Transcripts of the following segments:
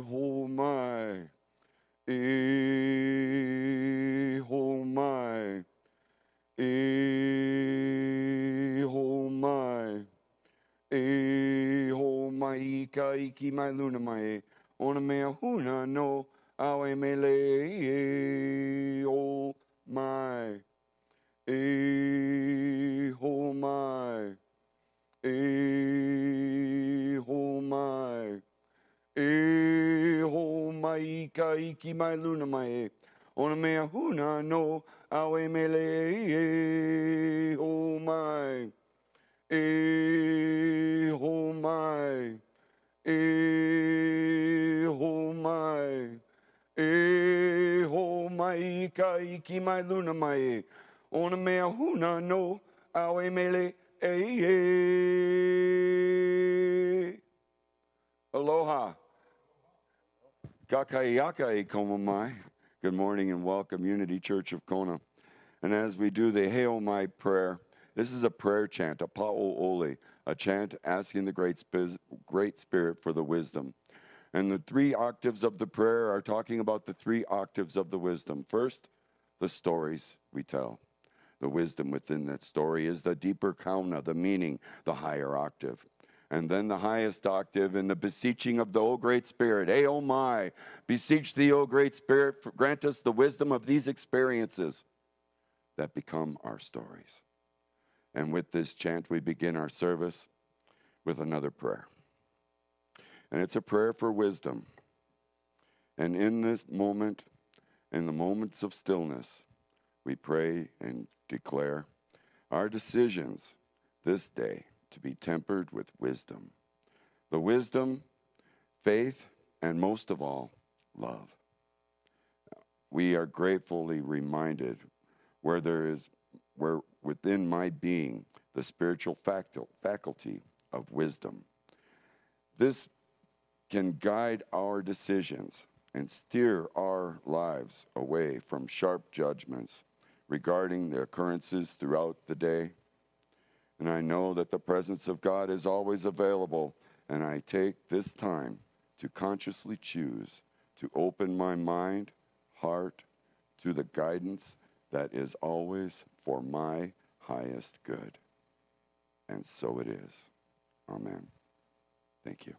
Ehomai. Ehomai. Ehomai. Ehomai ka iki mai luna mai. Ona mea huna no awe mele. Oh my. Ehomai. Ehomai. Ehomai ka iki mai luna mai. Ona mea huna no awe mele. Oh my. Ehomai. Ehomai. Ehomai ka iki mai luna mai. Ona mea huna no awe mele. Aloha. Kakaiaka e komamai. Good morning and welcome, Unity Church of Kona. And as we do the Hail My prayer, this is a prayer chant, a pa'o'ole, a chant asking the Great Spirit for the wisdom. And the 3 octaves of the prayer are talking about the 3 octaves of the wisdom. First, the stories we tell. The wisdom within that story is the deeper kauna, the meaning, the higher octave. And then the highest octave in the beseeching of the O Great Spirit. Hey, oh my, beseech thee, O Great Spirit, grant us the wisdom of these experiences that become our stories. And with this chant, we begin our service with another prayer. And it's a prayer for wisdom. And in this moment, in the moments of stillness, we pray and declare our decisions this day to be tempered with wisdom. The wisdom, faith, and most of all, love. We are gratefully reminded where within my being, the spiritual faculty of wisdom. This can guide our decisions and steer our lives away from sharp judgments regarding the occurrences throughout the day. And I know that the presence of God is always available, and I take this time to consciously choose to open my mind, heart, to the guidance that is always for my highest good. And so it is. Amen. Thank you.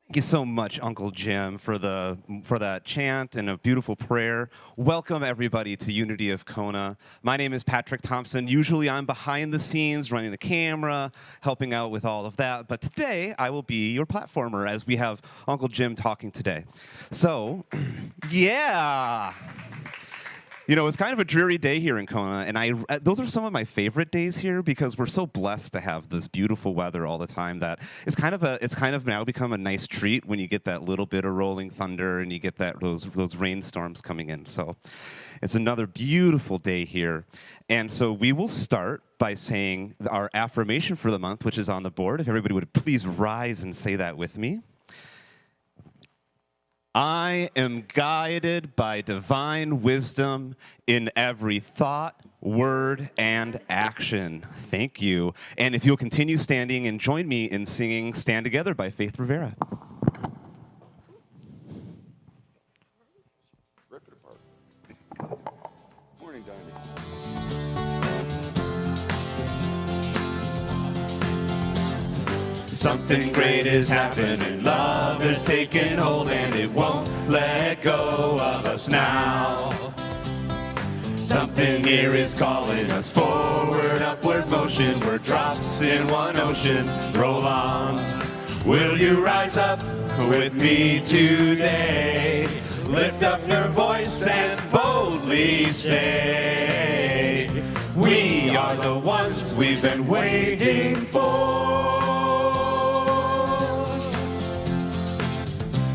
Thank you so much, Uncle Jim, for that chant and a beautiful prayer. Welcome, everybody, to Unity of Kona. My name is Patrick Thompson. Usually I'm behind the scenes, running the camera, helping out with all of that. But today, I will be your platformer as we have Uncle Jim talking today. So, yeah. You know, it's kind of a dreary day here in Kona, and those are some of my favorite days here because we're so blessed to have this beautiful weather all the time that it's kind of now become a nice treat when you get that little bit of rolling thunder and you get those rainstorms coming in. So it's another beautiful day here. And so we will start by saying our affirmation for the month, which is on the board. If everybody would please rise and say that with me. I am guided by divine wisdom in every thought, word, and action. Thank you. And if you'll continue standing and join me in singing Stand Together by Faith Rivera. Rip it apart. Morning, Donnie. Something great is happening, love is taking hold and it won't let go of us now. Something here is calling us forward, upward motion, we're drops in one ocean, roll on. Will you rise up with me today? Lift up your voice and boldly say, we are the ones we've been waiting for.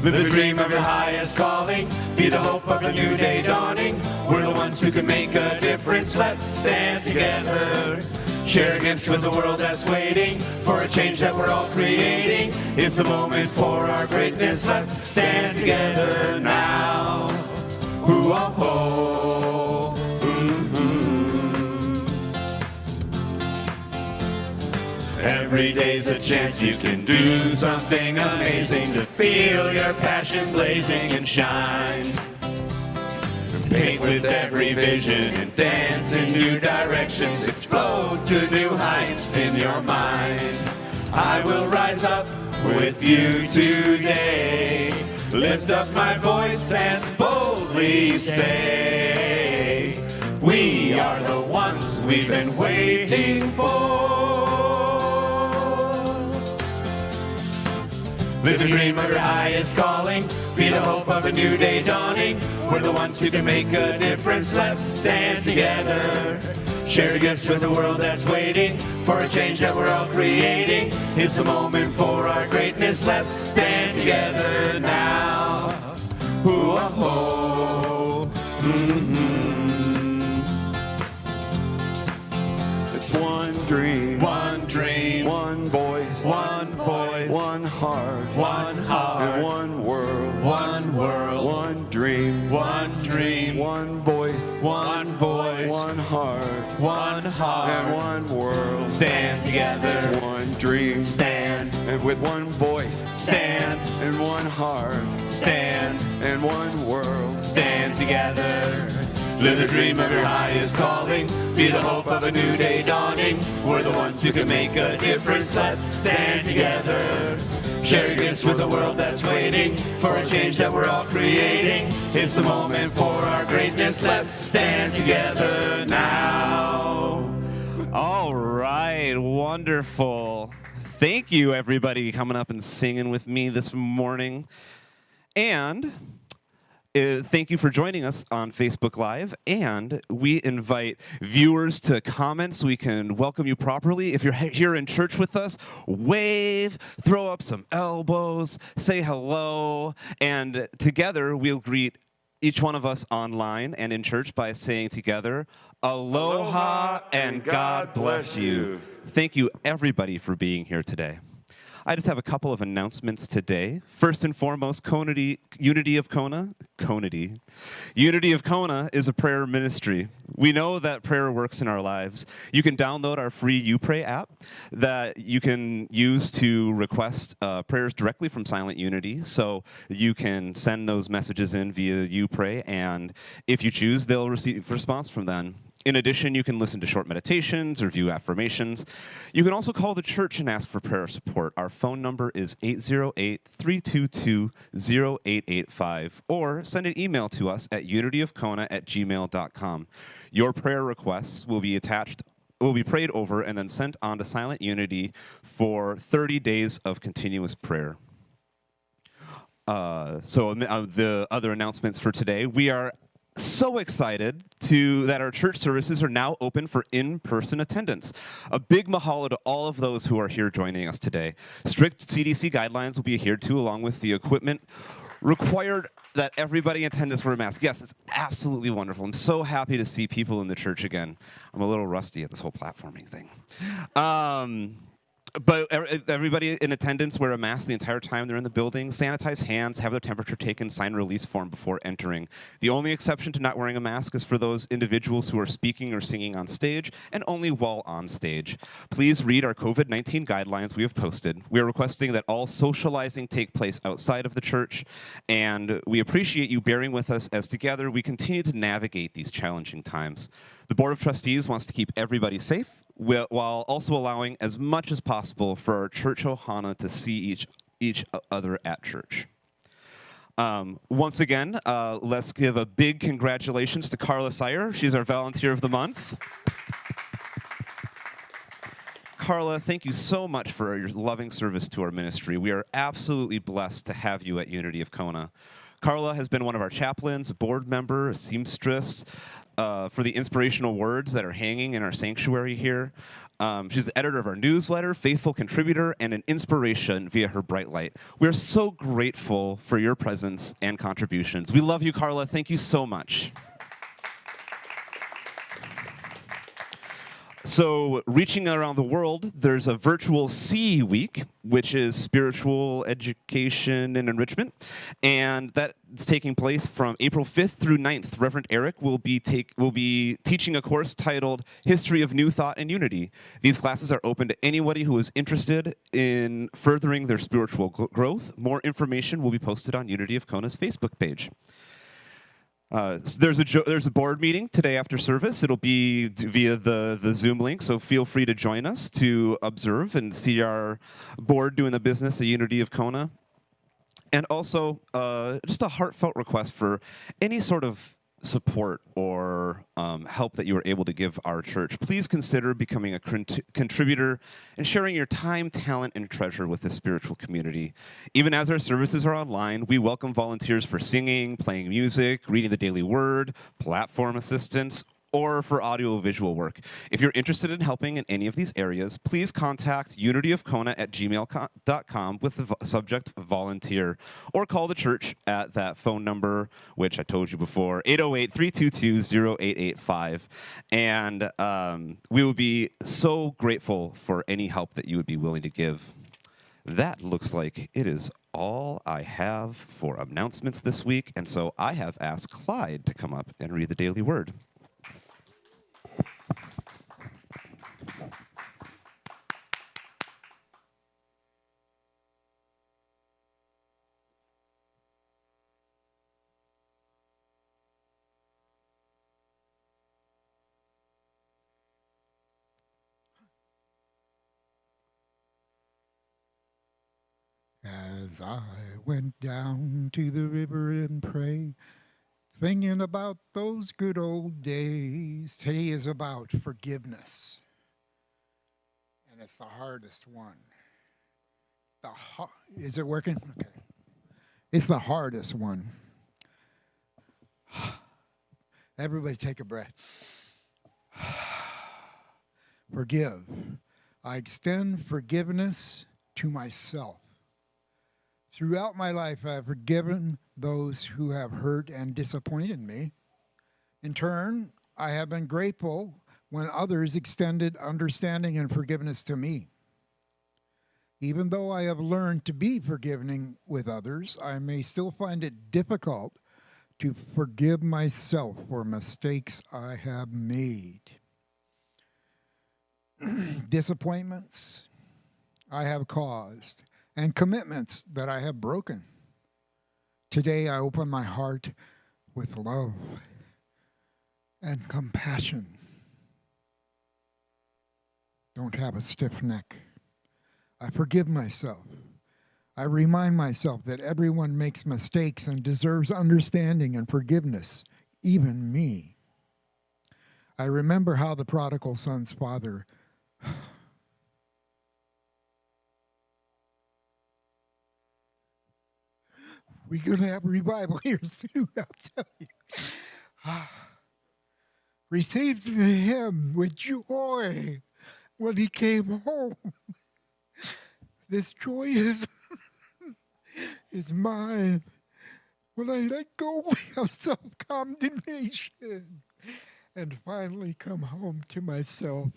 Live the dream of your highest calling, be the hope of a new day dawning. We're the ones who can make a difference, let's stand together. Share gifts with the world that's waiting for a change that we're all creating. It's the moment for our greatness. Let's stand together now. Ooh-oh-oh. Every day's a chance you can do something amazing to feel your passion blazing and shine. Paint with every vision and dance in new directions. Explode to new heights in your mind. I will rise up with you today. Lift up my voice and boldly say, we are the ones we've been waiting for. Live the dream of your highest calling. Be the hope of a new day dawning. We're the ones who can make a difference. Let's stand together. Share gifts with the world that's waiting for a change that we're all creating. It's the moment for our greatness. Let's stand together now. Ooh-oh-oh. It's one dream, One dream, one voice, one voice, one heart, one heart, and one world, one world, one dream, one dream, one voice, one voice, one heart, one heart, and one world. stand together, It's one dream, stand, and with one voice, stand, and one heart, stand, and one world. stand together. Live the dream of your highest calling. Be the hope of a new day dawning. We're the ones who can make a difference. Let's stand together. Share your gifts with the world that's waiting for a change that we're all creating. It's the moment for our greatness. Let's stand together now. All right, wonderful. Thank you, everybody, coming up and singing with me this morning. And thank you for joining us on Facebook Live, and we invite viewers to comment so we can welcome you properly. If you're here in church with us, wave, throw up some elbows, say hello, and together we'll greet each one of us online and in church by saying together, aloha and God bless you. Thank you, everybody, for being here today. I just have a couple of announcements today. First and foremost, Unity of Kona is a prayer ministry. We know that prayer works in our lives. You can download our free You Pray app that you can use to request prayers directly from Silent Unity. So you can send those messages in via You Pray, and if you choose, they'll receive a response from them. In addition, you can listen to short meditations or view affirmations. You can also call the church and ask for prayer support. Our phone number is 808-322-0885, or send an email to us at unityofkona@gmail.com. Your prayer requests will be prayed over and then sent on to Silent Unity for 30 days of continuous prayer. The other announcements for today, we are so excited that our church services are now open for in-person attendance. A big mahalo to all of those who are here joining us today. Strict CDC guidelines will be adhered to, along with the equipment required that everybody in attendance wear a mask. Yes, it's absolutely wonderful. I'm so happy to see people in the church again. I'm a little rusty at this whole platforming thing. But everybody in attendance wear a mask the entire time they're in the building, sanitize hands, have their temperature taken, sign a release form before entering. The only exception to not wearing a mask is for those individuals who are speaking or singing on stage, and only while on stage. Please read our COVID-19 guidelines we have posted. We are requesting that all socializing take place outside of the church, and we appreciate you bearing with us as together we continue to navigate these challenging times. The Board of Trustees wants to keep everybody safe, while also allowing as much as possible for our church ohana to see each other at church. Once again, let's give a big congratulations to Carla Sire. She's our Volunteer of the Month. Carla, thank you so much for your loving service to our ministry. We are absolutely blessed to have you at Unity of Kona. Carla has been one of our chaplains, a board member, a seamstress, for the inspirational words that are hanging in our sanctuary here. She's the editor of our newsletter, faithful contributor, and an inspiration via her bright light. We're so grateful for your presence and contributions. We love you, Carla. Thank you so much. So, reaching around the world, there's a virtual CE week, which is spiritual education and enrichment, and that's taking place from April 5th through 9th. Reverend Eric will be teaching a course titled History of New Thought and Unity. These classes are open to anybody who is interested in furthering their spiritual growth. More information will be posted on Unity of Kona's Facebook page. There's a board meeting today after service. It'll be via the Zoom link, so feel free to join us to observe and see our board doing the business at Unity of Kona. And also, just a heartfelt request for any sort of support or help that you are able to give our church. Please consider becoming a contributor and sharing your time, talent, and treasure with this spiritual community. Even as our services are online, we welcome volunteers for singing, playing music, reading the daily word, platform assistance, or for audio-visual work. If you're interested in helping in any of these areas, please contact unityofkona@gmail.com with the subject volunteer, or call the church at that phone number, which I told you before, 808-322-0885. And we would be so grateful for any help that you would be willing to give. That looks like it is all I have for announcements this week, and so I have asked Clyde to come up and read the daily word. As I went down to the river and prayed, thinking about those good old days. Today is about forgiveness. And it's the hardest one. Is it working? Okay. It's the hardest one. Everybody take a breath. Forgive. I extend forgiveness to myself. Throughout my life, I have forgiven those who have hurt and disappointed me. In turn, I have been grateful when others extended understanding and forgiveness to me. Even though I have learned to be forgiving with others, I may still find it difficult to forgive myself for mistakes I have made. Disappointments I have caused, and commitments that I have broken. Today I open my heart with love and compassion. Don't have a stiff neck. I forgive myself. I remind myself that everyone makes mistakes and deserves understanding and forgiveness, even me. I remember how the prodigal son's father we're going to have revival here soon, I'll tell you. Received him with joy when he came home. This joy is mine when I let go of self-condemnation and finally come home to myself.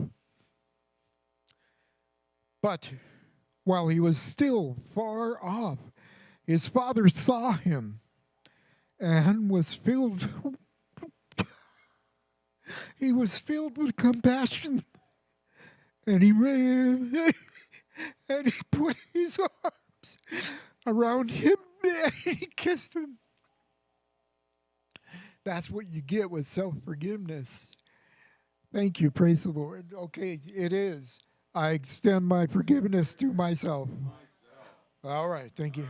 But while he was still far off, his father saw him and was filled with compassion. And he ran and he put his arms around him and he kissed him. That's what you get with self-forgiveness. Thank you, praise the Lord. Okay, it is. I extend my forgiveness to myself. All right, thank you.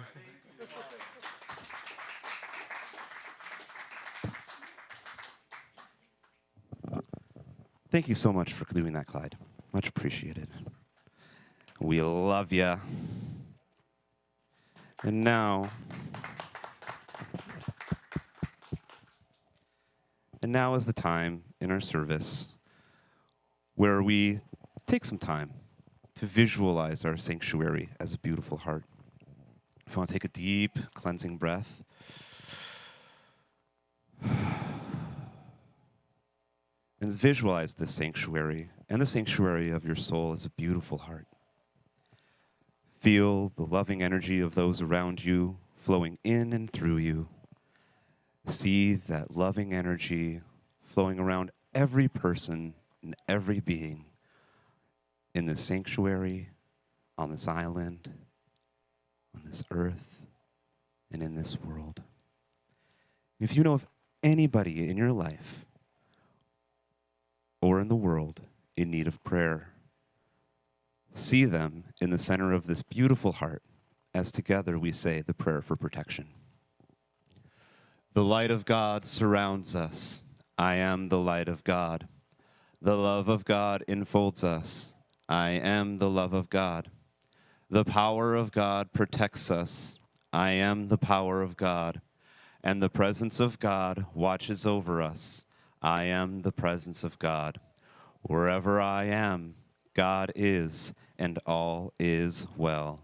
Thank you so much for doing that, Clyde. Much appreciated. We love ya. And now is the time in our service where we take some time to visualize our sanctuary as a beautiful heart. If you want to take a deep, cleansing breath, and visualize this sanctuary and the sanctuary of your soul is a beautiful heart. Feel the loving energy of those around you flowing in and through you. See that loving energy flowing around every person and every being in this sanctuary, on this island, on this earth, and in this world. If you know of anybody in your life or in the world in need of prayer, see them in the center of this beautiful heart as together we say the prayer for protection. The light of God surrounds us. I am the light of God. The love of God enfolds us. I am the love of God. The power of God protects us. I am the power of God. And the presence of God watches over us. I am the presence of God. Wherever I am, God is, and all is well.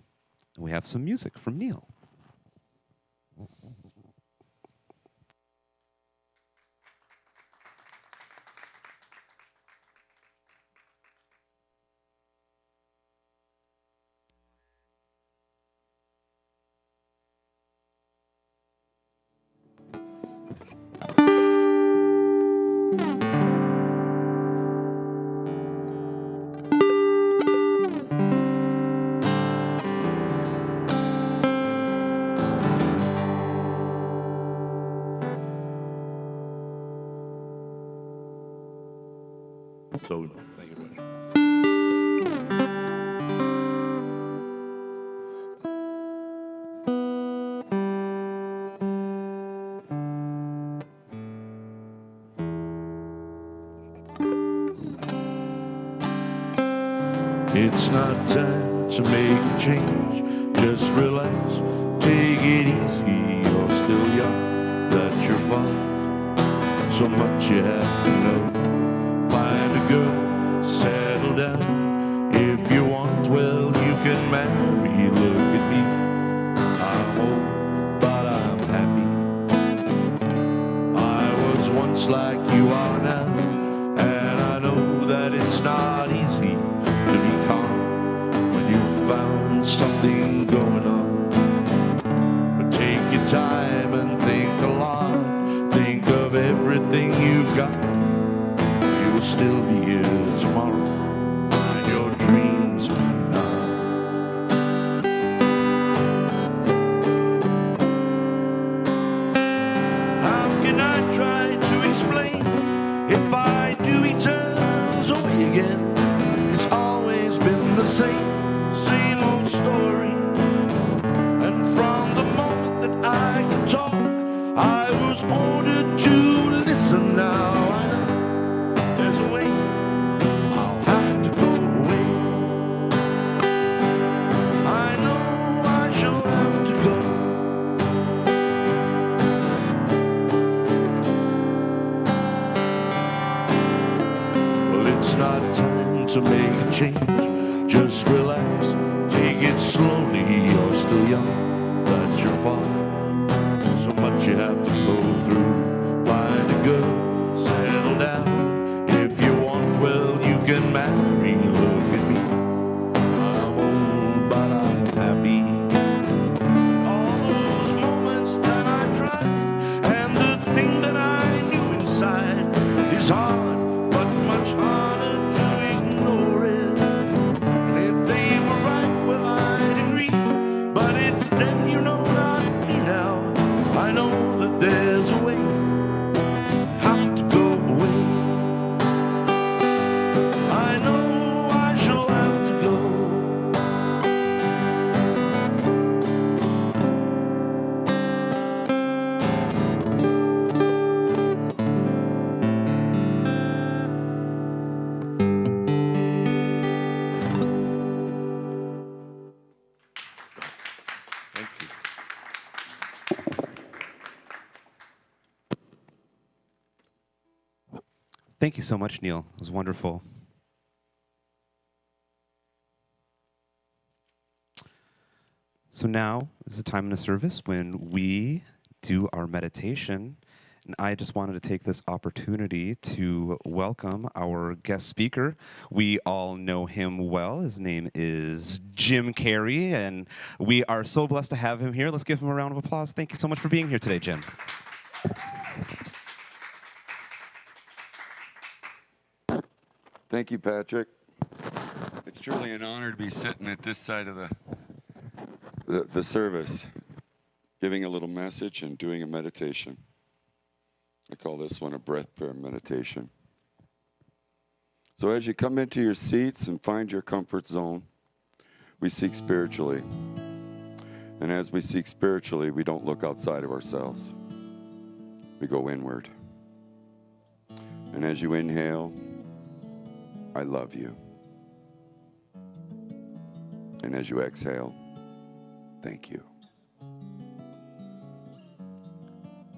We have some music from Neil. So, thank you, buddy. It's not time to make a change. Just relax, take it easy. You're still young, that's your fault. So much you have to know. Find a girl, settle down. If you want, well, you can marry. Look at me, I'm old, but I'm happy. I was once like you are now, and I know that it's not easy to be calm when you've found something going on. But take your time and think a lot. Think of everything you've got. You will still be here tomorrow, and your dreams may not. How can I try to explain? If I do, he turns away again. It's always been the same old story. And from the moment that I can talk, I was ordered to listen. Now I know there's a way. I'll have to go away. I know I shall have to go. Well, it's not time to make a change. Just relax, take it slowly. You're still young, that's your fault. So much you have to go through. Find a girl, settle down. If you want, well, you can marry. Look at me, I'm old, but I'm happy. All those moments that I tried, and the thing that I knew inside is hard, but much harder to ignore it. And if they were right, well, I'd agree. But it's them, you know, not me now. I know that there's a way. Have to go away. I know I shall have to go. Thank you. Thank you so much, Neil. It was wonderful. So now is the time in the service when we do our meditation And I just wanted to take this opportunity to welcome our guest speaker. We all know him well. His name is Jim Carrey, and we are so blessed to have him here. Let's give him a round of applause. Thank you so much for being here today, Jim. Thank you, Patrick. It's truly an honor to be sitting at this side of the service, giving a little message and doing a meditation. I call this one a breath prayer meditation. So as you come into your seats and find your comfort zone, we seek spiritually. And as we seek spiritually, we don't look outside of ourselves. We go inward. And as you inhale, I love you. And as you exhale, thank you.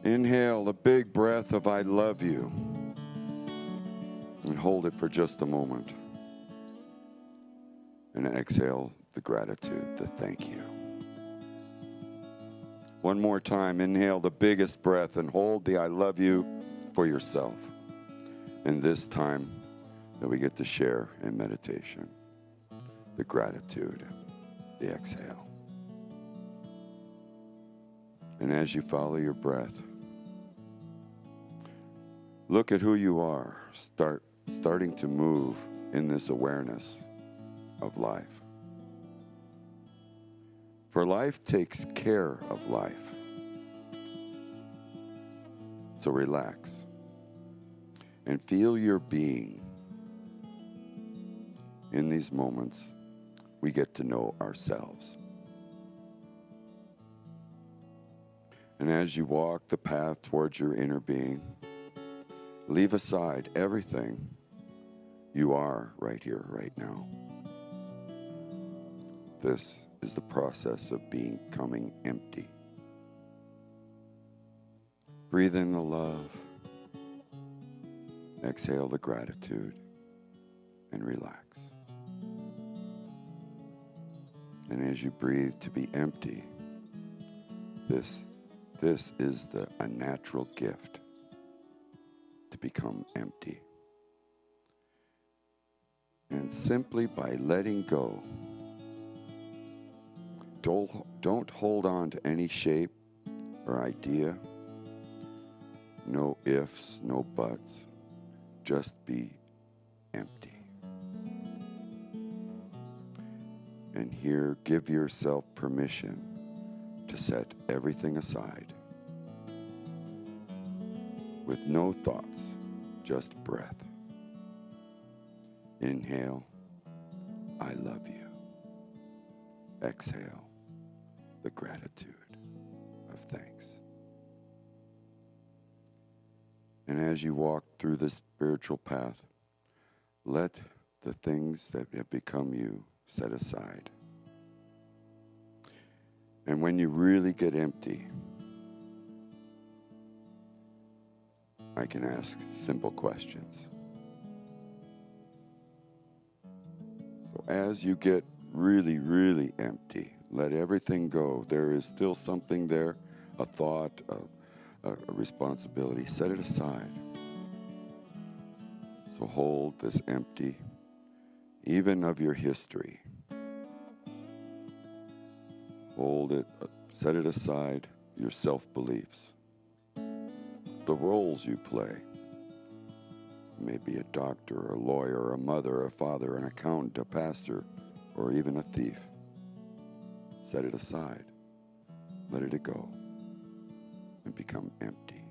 Inhale a big breath of I love you. And hold it for just a moment. And exhale the gratitude, the thank you. One more time, inhale the biggest breath and hold the I love you for yourself. And this time that we get to share in meditation, the gratitude, the exhale. And as you follow your breath, look at who you are, starting to move in this awareness of life. For life takes care of life. So relax and feel your being. In these moments, we get to know ourselves. And as you walk the path towards your inner being, leave aside everything you are right here, right now. This is the process of becoming empty. Breathe in the love, exhale the gratitude, and relax. And as you breathe to be empty, this is a natural gift to become empty. And simply by letting go, don't hold on to any shape or idea. No ifs, no buts. Just be empty. And here, give yourself permission to set everything aside. With no thoughts, just breath. Inhale, I love you. Exhale, the gratitude of thanks. And as you walk through this spiritual path, let the things that have become you set aside. And when you really get empty, I can ask simple questions. So as you get really, really empty, let everything go. There is still something there, a thought, a responsibility. Set it aside. So hold this empty, even of your history. Hold it, set it aside, your self-beliefs. The roles you play. Maybe a doctor, a lawyer, a mother, a father, an accountant, a pastor, or even a thief. Set it aside. Let it go and become empty.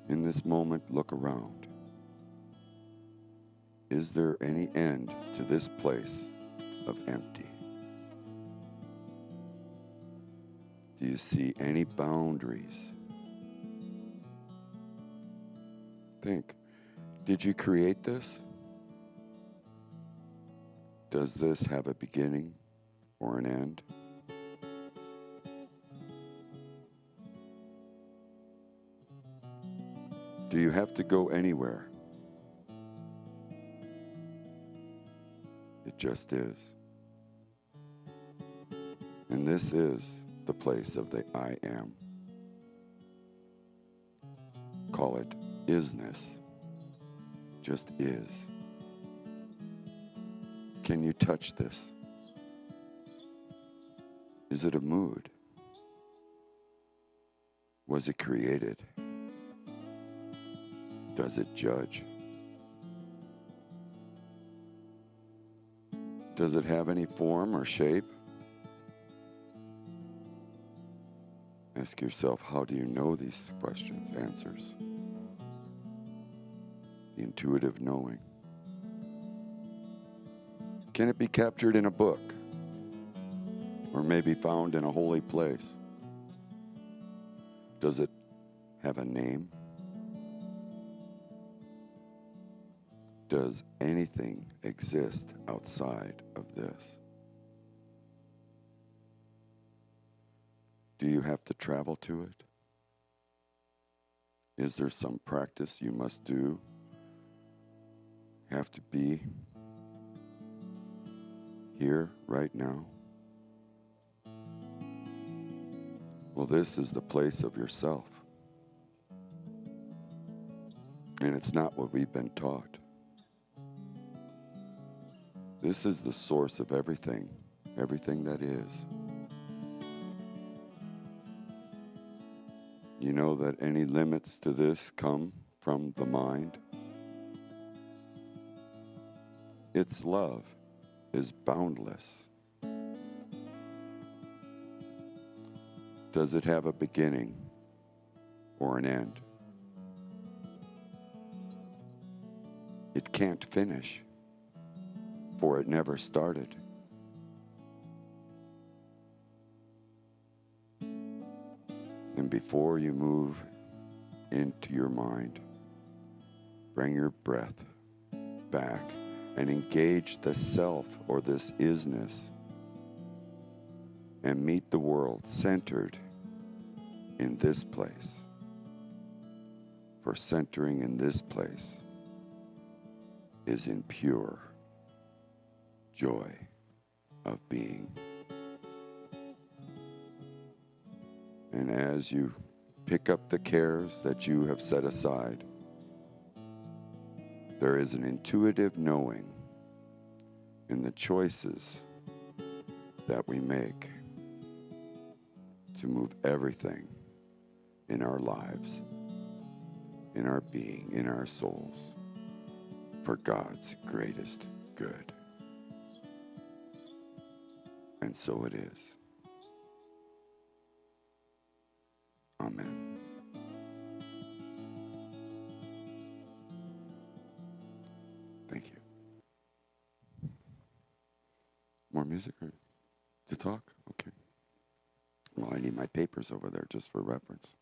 In this moment, look around. Is there any end to this place of empty? Do you see any boundaries? Think, did you create this? Does this have a beginning or an end? Do you have to go anywhere? It just is. And And this is the place of the I am. Call it isness. Just is. Can you touch this? Is it a mood? Was it created? Does it judge? Does it have any form or shape? Ask yourself, how do you know these questions, answers? The intuitive knowing. Can it be captured in a book? Or maybe found in a holy place? Does it have a name? Does anything exist outside of this? Do you have to travel to it? Is there some practice you must do? Have to be here right now? Well, this is the place of yourself. And it's not what we've been taught. This is the source of everything, everything that is. You know that any limits to this come from the mind? Its love is boundless. Does it have a beginning or an end? It can't finish, for it never started. And before you move into your mind, bring your breath back and engage the self or this isness and meet the world centered in this place. For centering in this place is in pure joy of being. And as you pick up the cares that you have set aside, there is an intuitive knowing in the choices that we make to move everything in our lives, in our being, in our souls, for God's greatest good. And so it is. Amen. Thank you. More music or to talk? Okay. Well, I need my papers over there just for reference.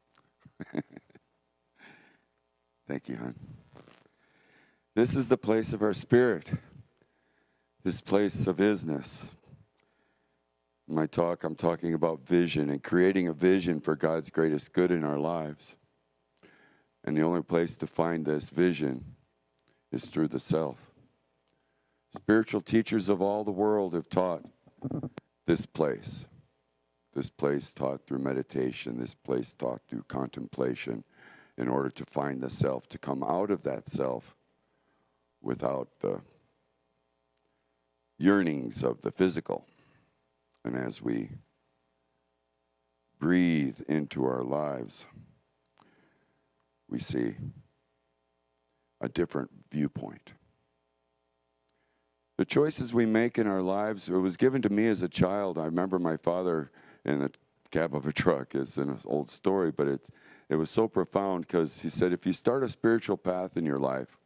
Thank you, hon. This is the place of our spirit, this place of isness. In my talk, I'm talking about vision and creating a vision for God's greatest good in our lives. And the only place to find this vision is through the self. Spiritual teachers of all the world have taught this place taught through meditation, this place taught through contemplation, in order to find the self, to come out of that self without the yearnings of the physical. And as we breathe into our lives, we see a different viewpoint. The choices we make in our lives, it was given to me as a child. I remember my father in the cab of a truck. It's an old story, but it was so profound because he said, if you start a spiritual path in your life,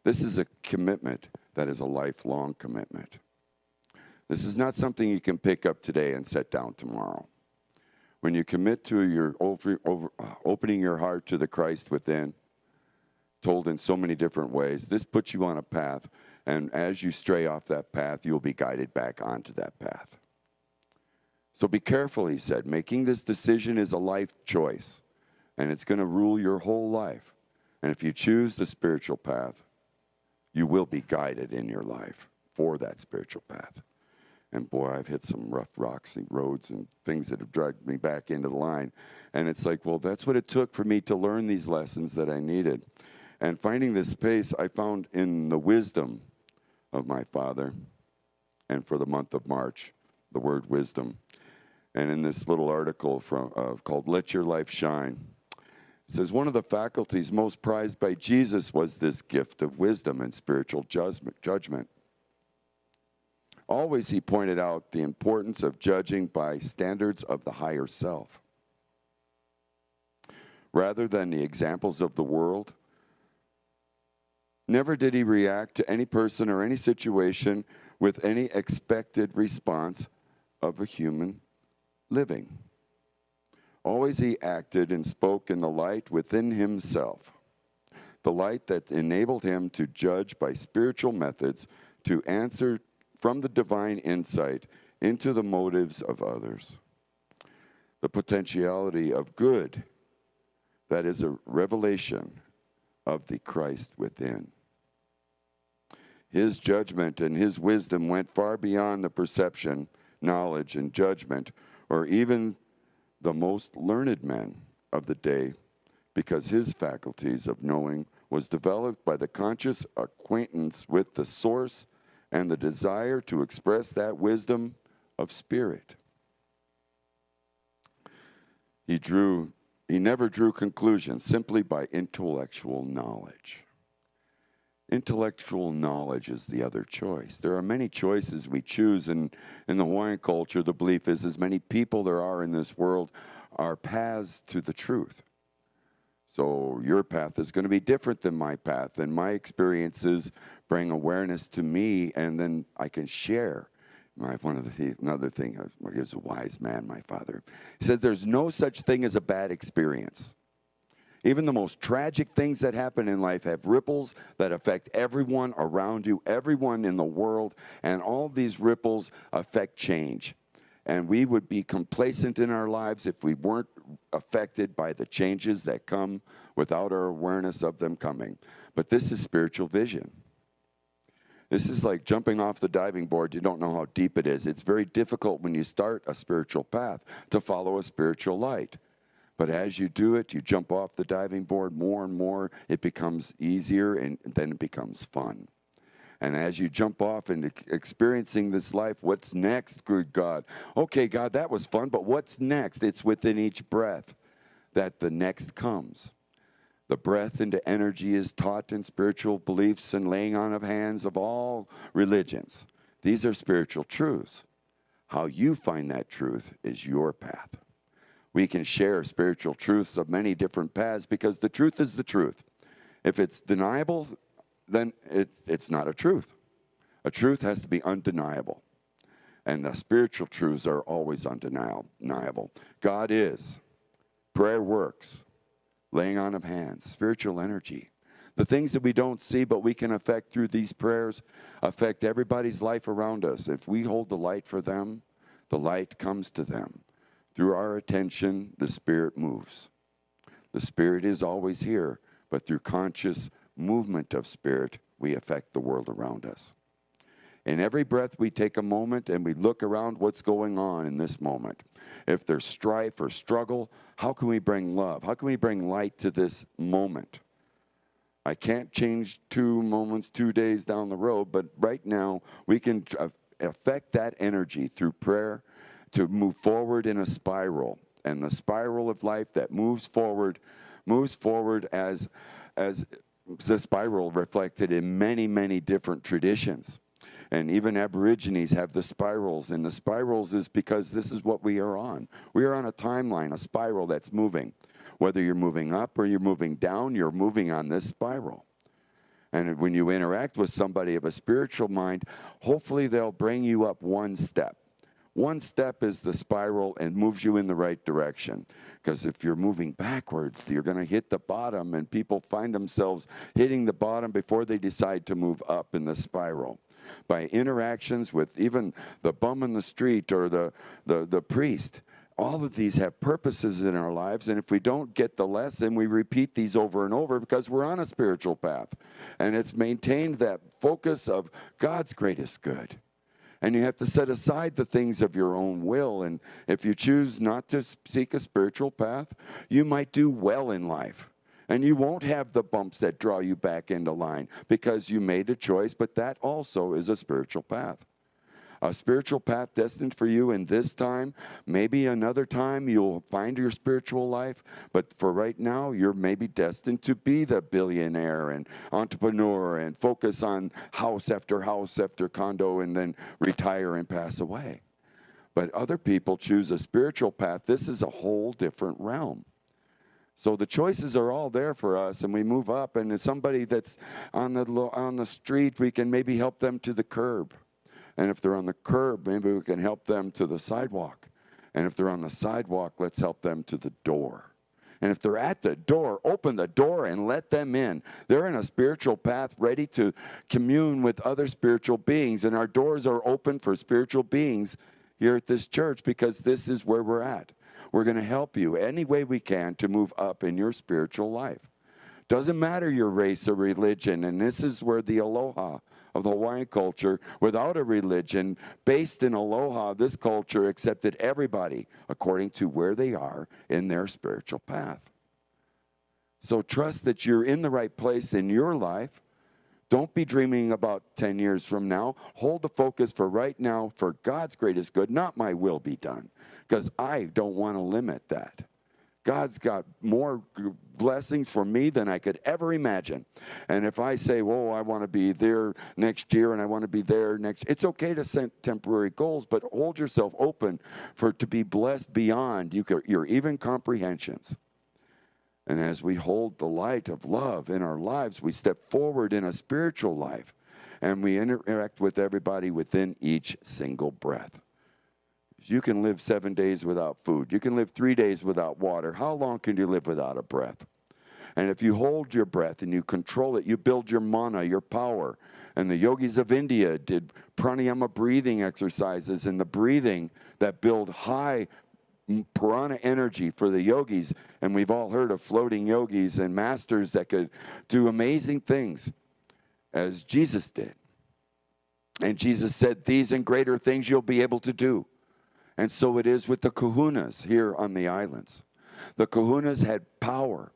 this is a commitment that is a lifelong commitment. This is not something you can pick up today and set down tomorrow. When you commit to your opening your heart to the Christ within, told in so many different ways, this puts you on a path, and as you stray off that path, you'll be guided back onto that path. So be careful, he said. Making this decision is a life choice, and it's going to rule your whole life. And if you choose the spiritual path, you will be guided in your life for that spiritual path. And boy, I've hit some rough rocks and roads and things that have dragged me back into the line. And it's like, well, that's what it took for me to learn these lessons that I needed. And finding this space, I found in the wisdom of my father. And for the month of March, the word wisdom. And in this little article called Let Your Life Shine, it says, one of the faculties most prized by Jesus was this gift of wisdom and spiritual judgment. Always he pointed out the importance of judging by standards of the higher self. Rather than the examples of the world, never did he react to any person or any situation with any expected response of a human living. Always he acted and spoke in the light within himself, the light that enabled him to judge by spiritual methods, to answer from the divine insight into the motives of others. The potentiality of good, that is a revelation of the Christ within. His judgment and his wisdom went far beyond the perception, knowledge, and judgment, or even the most learned men of the day, because his faculties of knowing was developed by the conscious acquaintance with the source and the desire to express that wisdom of spirit. He never drew conclusions simply by intellectual knowledge. Intellectual knowledge is the other choice. There are many choices we choose, and in the Hawaiian culture, the belief is as many people there are in this world are paths to the truth. So your path is going to be different than my path, and my experiences bring awareness to me, and then I can share. Another thing, he was a wise man, my father. He said there's no such thing as a bad experience. Even the most tragic things that happen in life have ripples that affect everyone around you, everyone in the world, and all these ripples affect change. And we would be complacent in our lives if we weren't affected by the changes that come without our awareness of them coming. But this is spiritual vision. This is like jumping off the diving board. You don't know how deep it is. It's very difficult when you start a spiritual path to follow a spiritual light. But as you do it, you jump off the diving board more and more, it becomes easier, and then it becomes fun. And as you jump off and experiencing this life, what's next, good God? Okay, God, that was fun, but what's next? It's within each breath that the next comes. The breath into energy is taught in spiritual beliefs and laying on of hands of all religions. These are spiritual truths. How you find that truth is your path. We can share spiritual truths of many different paths because the truth is the truth. If it's deniable, then it's not a truth. A truth has to be undeniable. And the spiritual truths are always undeniable. God is. Prayer works. Laying on of hands. Spiritual energy. The things that we don't see but we can affect through these prayers affect everybody's life around us. If we hold the light for them, the light comes to them. Through our attention, the Spirit moves. The Spirit is always here, but through conscious movement of Spirit, we affect the world around us. In every breath, we take a moment and we look around what's going on in this moment. If there's strife or struggle, how can we bring love? How can we bring light to this moment? I can't change 2 moments, 2 days down the road, but right now, we can affect that energy through prayer, to move forward in a spiral. And the spiral of life that moves forward as the spiral reflected in many, many different traditions. And even Aborigines have the spirals. And the spirals is because this is what we are on. We are on a timeline, a spiral that's moving. Whether you're moving up or you're moving down, you're moving on this spiral. And when you interact with somebody of a spiritual mind, hopefully they'll bring you up one step. One step is the spiral and moves you in the right direction. Because if you're moving backwards, you're going to hit the bottom, and people find themselves hitting the bottom before they decide to move up in the spiral. By interactions with even the bum in the street or the priest, all of these have purposes in our lives, and if we don't get the lesson, we repeat these over and over because we're on a spiritual path. And it's maintained that focus of God's greatest good. And you have to set aside the things of your own will. And if you choose not to seek a spiritual path, you might do well in life. And you won't have the bumps that draw you back into line because you made a choice, but that also is a spiritual path. A spiritual path destined for you in this time. Maybe another time you'll find your spiritual life. But for right now, you're maybe destined to be the billionaire and entrepreneur and focus on house after condo and then retire and pass away. But other people choose a spiritual path. This is a whole different realm. So the choices are all there for us, and we move up. And as somebody that's on the street, we can maybe help them to the curb. And if they're on the curb, maybe we can help them to the sidewalk. And if they're on the sidewalk, let's help them to the door. And if they're at the door, open the door and let them in. They're in a spiritual path ready to commune with other spiritual beings. And our doors are open for spiritual beings here at this church because this is where we're at. We're going to help you any way we can to move up in your spiritual life. Doesn't matter your race or religion. And this is where the aloha of the Hawaiian culture, without a religion, based in aloha, this culture accepted everybody according to where they are in their spiritual path. So trust that you're in the right place in your life. Don't be dreaming about 10 years from now. Hold the focus for right now for God's greatest good, not my will be done, because I don't want to limit that. God's got more blessings for me than I could ever imagine. And if I say, whoa, I want to be there next year and I want to be there next, it's okay to set temporary goals, but hold yourself open to be blessed beyond your even comprehensions. And as we hold the light of love in our lives, we step forward in a spiritual life, and we interact with everybody within each single breath. You can live 7 days without food. You can live 3 days without water. How long can you live without a breath? And if you hold your breath and you control it, you build your mana, your power. And the yogis of India did pranayama breathing exercises in the breathing that build high prana energy for the yogis. And we've all heard of floating yogis and masters that could do amazing things as Jesus did. And Jesus said, these and greater things you'll be able to do. And so it is with the kahunas here on the islands. The kahunas had power.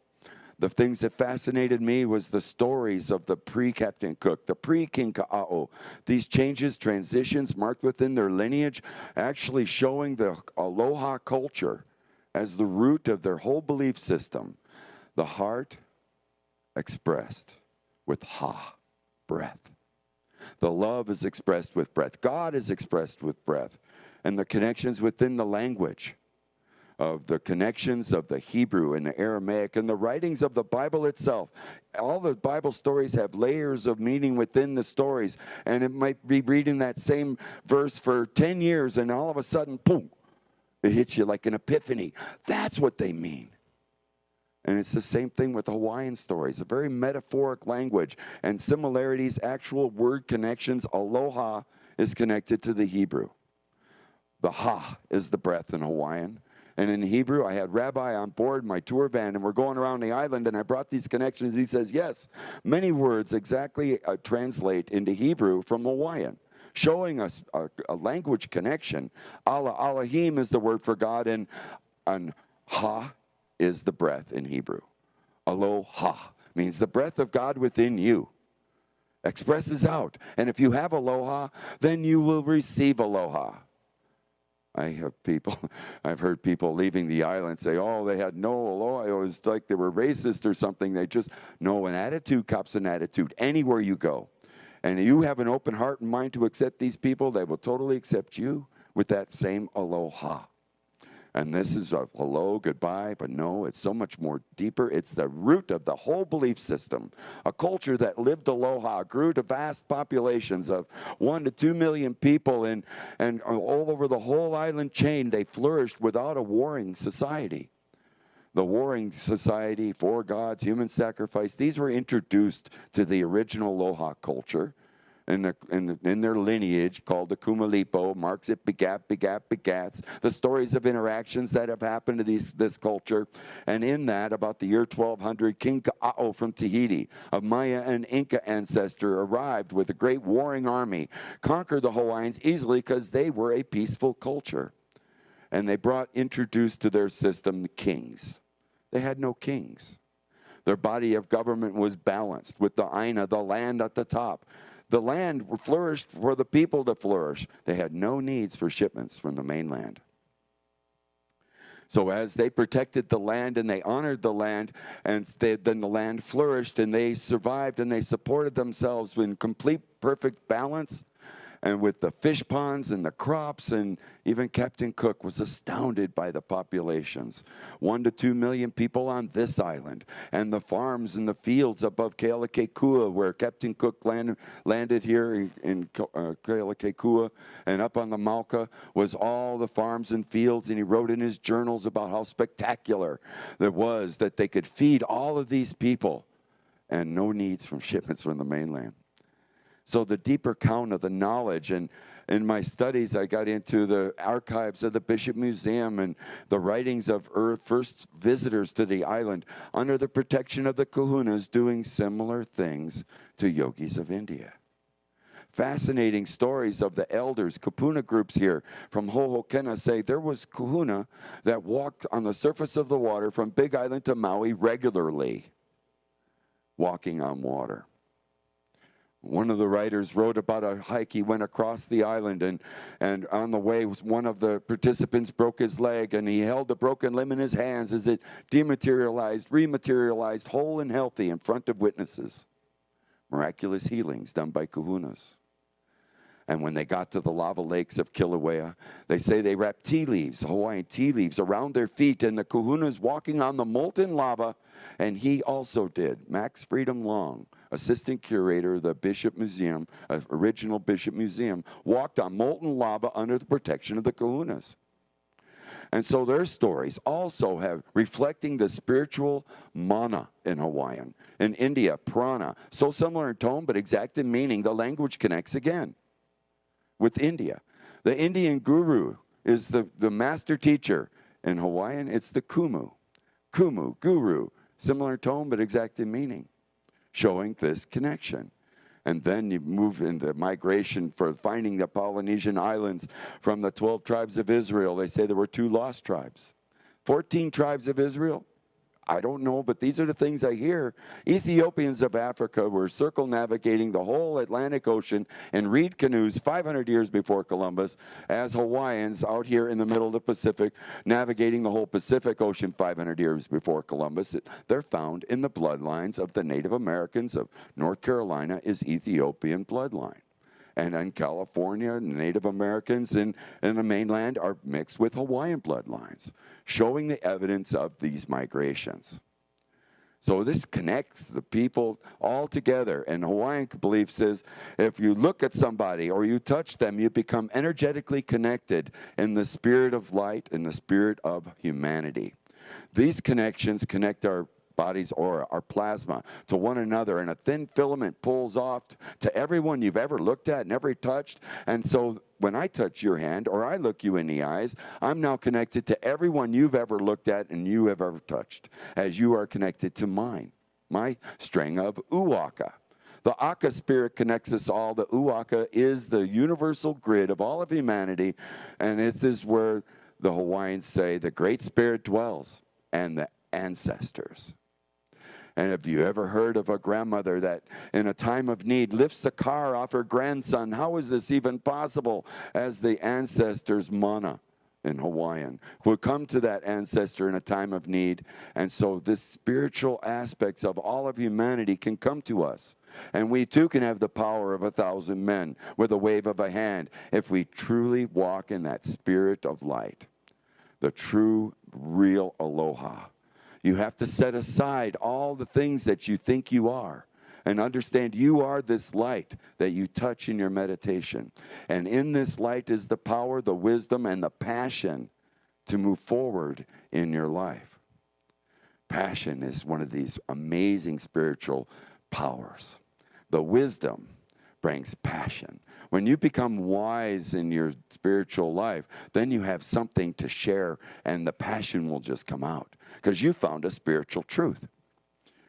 The things that fascinated me was the stories of the pre-Captain Cook, the pre-King Ka'ao. These changes, transitions marked within their lineage, actually showing the aloha culture as the root of their whole belief system. The heart expressed with ha, breath. The love is expressed with breath. God is expressed with breath. And the connections within the language of the connections of the Hebrew and the Aramaic and the writings of the Bible itself. All the Bible stories have layers of meaning within the stories. And it might be reading that same verse for 10 years and all of a sudden, boom, it hits you like an epiphany. That's what they mean. And it's the same thing with the Hawaiian stories, a very metaphoric language and similarities, actual word connections. Aloha is connected to the Hebrew. The ha is the breath in Hawaiian. And in Hebrew, I had Rabbi on board my tour van, and we're going around the island, and I brought these connections. He says, yes, many words exactly translate into Hebrew from Hawaiian, showing us a language connection. Elohim is the word for God, and ha is the breath in Hebrew. Aloha means the breath of God within you. Expresses out. And if you have aloha, then you will receive aloha. I've heard people leaving the island say, oh, they had no aloha. It was like they were racist or something. No, an attitude cops an attitude anywhere you go. And you have an open heart and mind to accept these people, they will totally accept you with that same aloha. And this is a hello, goodbye, but no, it's so much more deeper. It's the root of the whole belief system. A culture that lived aloha grew to vast populations of 1 to 2 million people, and all over the whole island chain, they flourished without a warring society. The warring society, four gods, human sacrifice, these were introduced to the original aloha culture in their lineage called the Kumalipo, marks it begats, the stories of interactions that have happened to this culture. And in that, about the year 1200, King Ka'ao from Tahiti, of Maya and Inca ancestor, arrived with a great warring army, conquered the Hawaiians easily because they were a peaceful culture. And they introduced to their system the kings. They had no kings. Their body of government was balanced with the aina, the land at the top. The land flourished for the people to flourish. They had no needs for shipments from the mainland. So as they protected the land and they honored the land, and then the land flourished and they survived and they supported themselves in complete, perfect balance, and with the fish ponds and the crops, and even Captain Cook was astounded by the populations. 1 to 2 million people on this island, and the farms and the fields above Kealakekua, where Captain Cook landed here in Kealakekua, and up on the Mauka was all the farms and fields, and he wrote in his journals about how spectacular it was that they could feed all of these people, and no needs from shipments from the mainland. So the deeper count of the knowledge, and in my studies, I got into the archives of the Bishop Museum and the writings of first visitors to the island under the protection of the kahunas doing similar things to yogis of India. Fascinating stories of the elders, kapuna groups here from Hohokena say there was kahuna that walked on the surface of the water from Big Island to Maui regularly, walking on water. One of the writers wrote about a hike. He went across the island, and on the way, one of the participants broke his leg, and he held the broken limb in his hands as it dematerialized, rematerialized, whole and healthy in front of witnesses. Miraculous healings done by kahunas. And when they got to the lava lakes of Kilauea, they say they wrapped tea leaves, Hawaiian tea leaves, around their feet, and the kahunas walking on the molten lava, and he also did. Max Freedom Long, assistant curator of the Bishop Museum, original Bishop Museum, walked on molten lava under the protection of the kahunas. And so their stories also have reflecting the spiritual mana in Hawaiian. In India, prana, so similar in tone but exact in meaning, the language connects again with India. The Indian guru is the master teacher. In Hawaiian, it's the kumu. Kumu, guru, similar tone but exact in meaning, showing this connection. And then you move into migration for finding the Polynesian islands from the 12 tribes of Israel. They say there were 2 lost tribes. 14 tribes of Israel? I don't know, but these are the things I hear. Ethiopians of Africa were circumnavigating the whole Atlantic Ocean in reed canoes 500 years before Columbus, as Hawaiians out here in the middle of the Pacific navigating the whole Pacific Ocean 500 years before Columbus. They're found in the bloodlines of the Native Americans of North Carolina is Ethiopian bloodline. And in California, Native Americans in the mainland are mixed with Hawaiian bloodlines, showing the evidence of these migrations. So this connects the people all together. And Hawaiian belief says if you look at somebody or you touch them, you become energetically connected in the spirit of light, in the spirit of humanity. These connections connect our body's aura, our plasma, to one another, and a thin filament pulls off to everyone you've ever looked at and ever touched. And so when I touch your hand or I look you in the eyes, I'm now connected to everyone you've ever looked at and you have ever touched, as you are connected to mine, my string of uwaka. The Aka spirit connects us all. The uwaka is the universal grid of all of humanity, and this is where the Hawaiians say the Great Spirit dwells, and the ancestors. And have you ever heard of a grandmother that in a time of need lifts the car off her grandson? How is this even possible? As the ancestors' mana in Hawaiian will come to that ancestor in a time of need. And so this spiritual aspects of all of humanity can come to us. And we too can have the power of 1,000 men with a wave of a hand if we truly walk in that spirit of light. The true, real aloha. You have to set aside all the things that you think you are and understand you are this light that you touch in your meditation. And in this light is the power, the wisdom, and the passion to move forward in your life. Passion is one of these amazing spiritual powers. The wisdom brings passion. When you become wise in your spiritual life, then you have something to share, and the passion will just come out because you found a spiritual truth.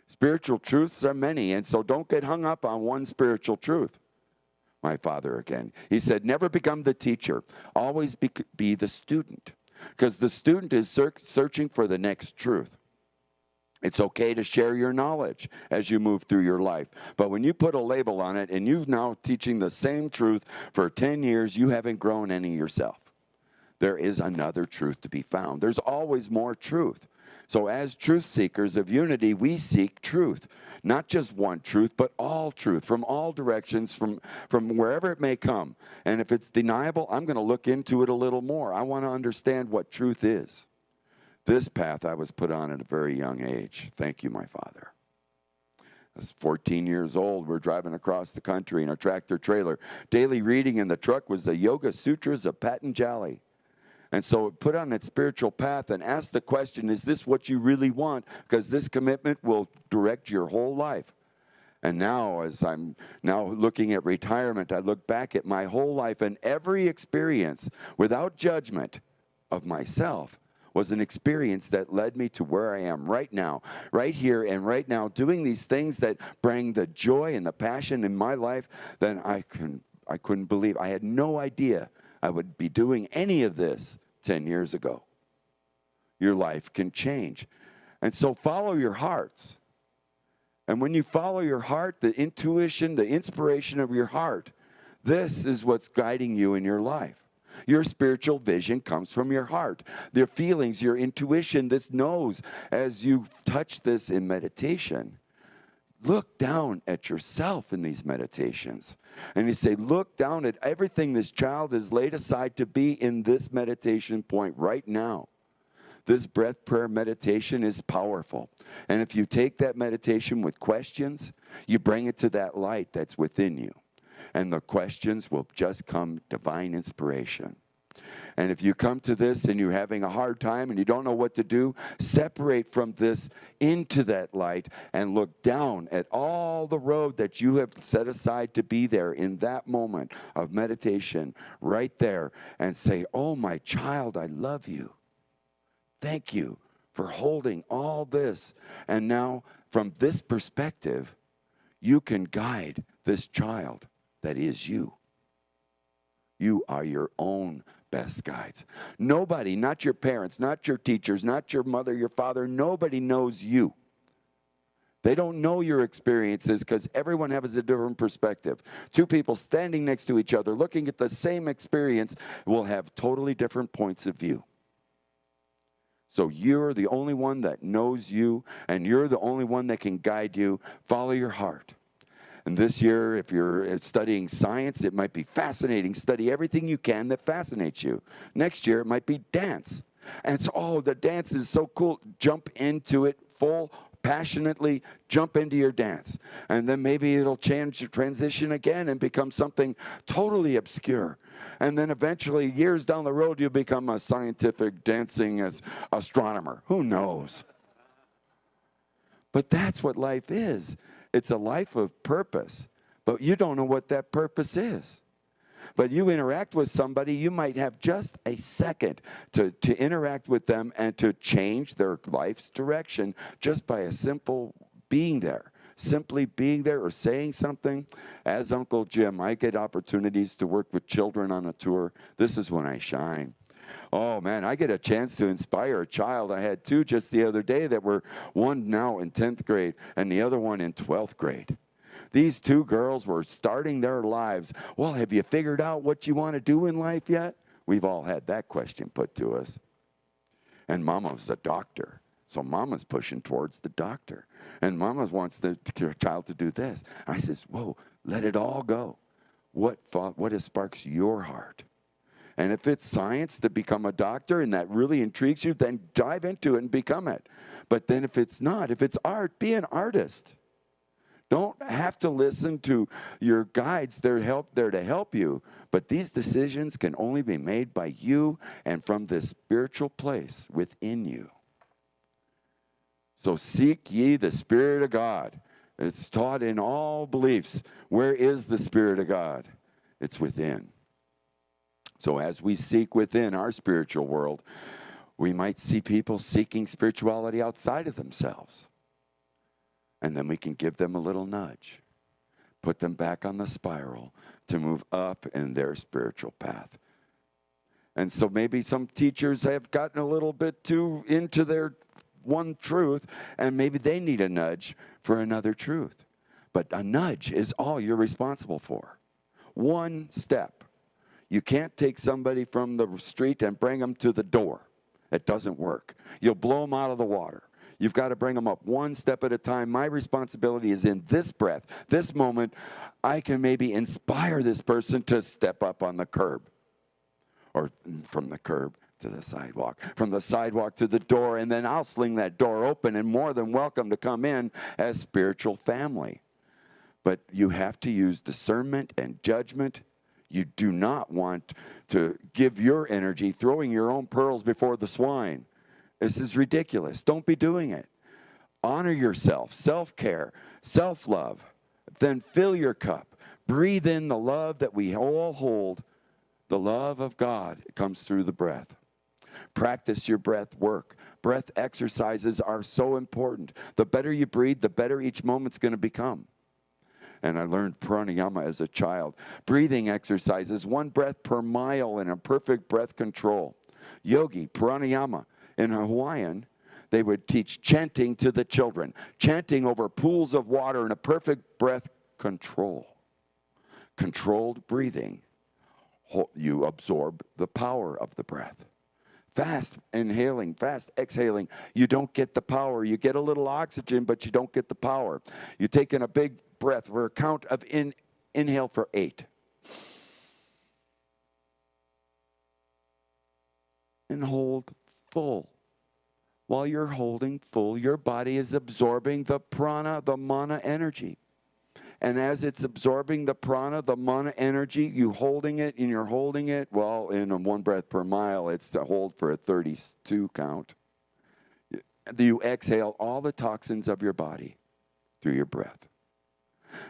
Spiritual truths are many, and so don't get hung up on one spiritual truth. My father again, he said, never become the teacher. Always be the student, because the student is searching for the next truth. It's okay to share your knowledge as you move through your life. But when you put a label on it and you're now teaching the same truth for 10 years, you haven't grown any yourself. There is another truth to be found. There's always more truth. So as truth seekers of unity, we seek truth. Not just one truth, but all truth from all directions, from wherever it may come. And if it's deniable, I'm going to look into it a little more. I want to understand what truth is. This path I was put on at a very young age. Thank you, my father. I was 14 years old. We're driving across the country in a tractor trailer. Daily reading in the truck was the Yoga Sutras of Patanjali. And so it put on its spiritual path and asked the question, is this what you really want? Because this commitment will direct your whole life. And now, as I'm now looking at retirement, I look back at my whole life, and every experience without judgment of myself was an experience that led me to where I am right now, right here and right now, doing these things that bring the joy and the passion in my life that I couldn't believe. I had no idea I would be doing any of this 10 years ago. Your life can change. And so follow your hearts. And when you follow your heart, the intuition, the inspiration of your heart, this is what's guiding you in your life. Your spiritual vision comes from your heart. Their feelings, your intuition, this knows as you touch this in meditation. Look down at yourself in these meditations. And you say, look down at everything this child has laid aside to be in this meditation point right now. This breath prayer meditation is powerful. And if you take that meditation with questions, you bring it to that light that's within you. And the questions will just come divine inspiration. And if you come to this and you're having a hard time and you don't know what to do, separate from this into that light and look down at all the road that you have set aside to be there in that moment of meditation right there and say, oh, my child, I love you. Thank you for holding all this. And now from this perspective, you can guide this child that is you. You are your own best guides. Nobody, not your parents, not your teachers, not your mother, your father, nobody knows you. They don't know your experiences because everyone has a different perspective. Two people standing next to each other looking at the same experience will have totally different points of view. So you're the only one that knows you, and you're the only one that can guide you. Follow your heart. And this year, if you're studying science, it might be fascinating. Study everything you can that fascinates you. Next year, it might be dance. And it's, oh, the dance is so cool. Jump into it full, passionately, jump into your dance. And then maybe it'll transition again and become something totally obscure. And then eventually, years down the road, you'll become a scientific dancing astronomer. Who knows? But that's what life is. It's a life of purpose, but you don't know what that purpose is. But you interact with somebody, you might have just a second to interact with them and to change their life's direction just by a simple being there. Simply being there or saying something. As Uncle Jim, I get opportunities to work with children on a tour. This is when I shine. Oh, man, I get a chance to inspire a child. I had two just the other day that were one now in 10th grade and the other one in 12th grade. These two girls were starting their lives. Well, have you figured out what you want to do in life yet? We've all had that question put to us. And Mama's a doctor. So Mama's pushing towards the doctor. And Mama wants the child to do this. And I says, whoa, let it all go. What sparks your heart? And if it's science to become a doctor and that really intrigues you, then dive into it and become it. But then if it's not, if it's art, be an artist. Don't have to listen to your guides. They're there to help you. But these decisions can only be made by you and from this spiritual place within you. So seek ye the Spirit of God. It's taught in all beliefs. Where is the Spirit of God? It's within. So as we seek within our spiritual world, we might see people seeking spirituality outside of themselves. And then we can give them a little nudge, put them back on the spiral to move up in their spiritual path. And so maybe some teachers have gotten a little bit too into their one truth, and maybe they need a nudge for another truth. But a nudge is all you're responsible for. One step. You can't take somebody from the street and bring them to the door. It doesn't work. You'll blow them out of the water. You've got to bring them up one step at a time. My responsibility is in this breath, this moment. I can maybe inspire this person to step up on the curb, or from the curb to the sidewalk, from the sidewalk to the door, and then I'll sling that door open and more than welcome to come in as spiritual family. But you have to use discernment and judgment. You do not want to give your energy throwing your own pearls before the swine. This is ridiculous. Don't be doing it. Honor yourself, self-care, self-love. Then fill your cup. Breathe in the love that we all hold. The love of God comes through the breath. Practice your breath work. Breath exercises are so important. The better you breathe, the better each moment's going to become. And I learned pranayama as a child. Breathing exercises, 1 breath per mile in a perfect breath control. Yogi, pranayama. In Hawaiian, they would teach chanting to the children. Chanting over pools of water in a perfect breath control. Controlled breathing. You absorb the power of the breath. Fast inhaling, fast exhaling, you don't get the power. You get a little oxygen, but you don't get the power. You take in a big breath for a count of inhale for 8. And hold full. While you're holding full, your body is absorbing the prana, the mana energy. And as it's absorbing the prana, the mana energy, you holding it and you're holding it, well, in a 1 breath per mile, it's to hold for a 32 count. You exhale all the toxins of your body through your breath.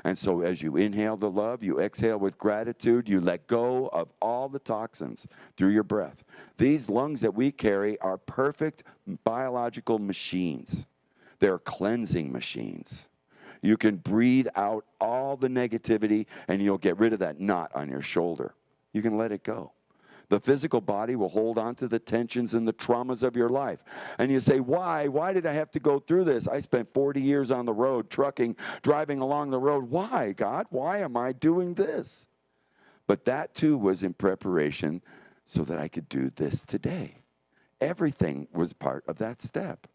And so as you inhale the love, you exhale with gratitude, you let go of all the toxins through your breath. These lungs that we carry are perfect biological machines. They're cleansing machines. You can breathe out all the negativity and you'll get rid of that knot on your shoulder. You can let it go. The physical body will hold on to the tensions and the traumas of your life. And you say, why? Why did I have to go through this? I spent 40 years on the road, trucking, driving along the road. Why, God? Why am I doing this? But that too was in preparation so that I could do this today. Everything was part of that step.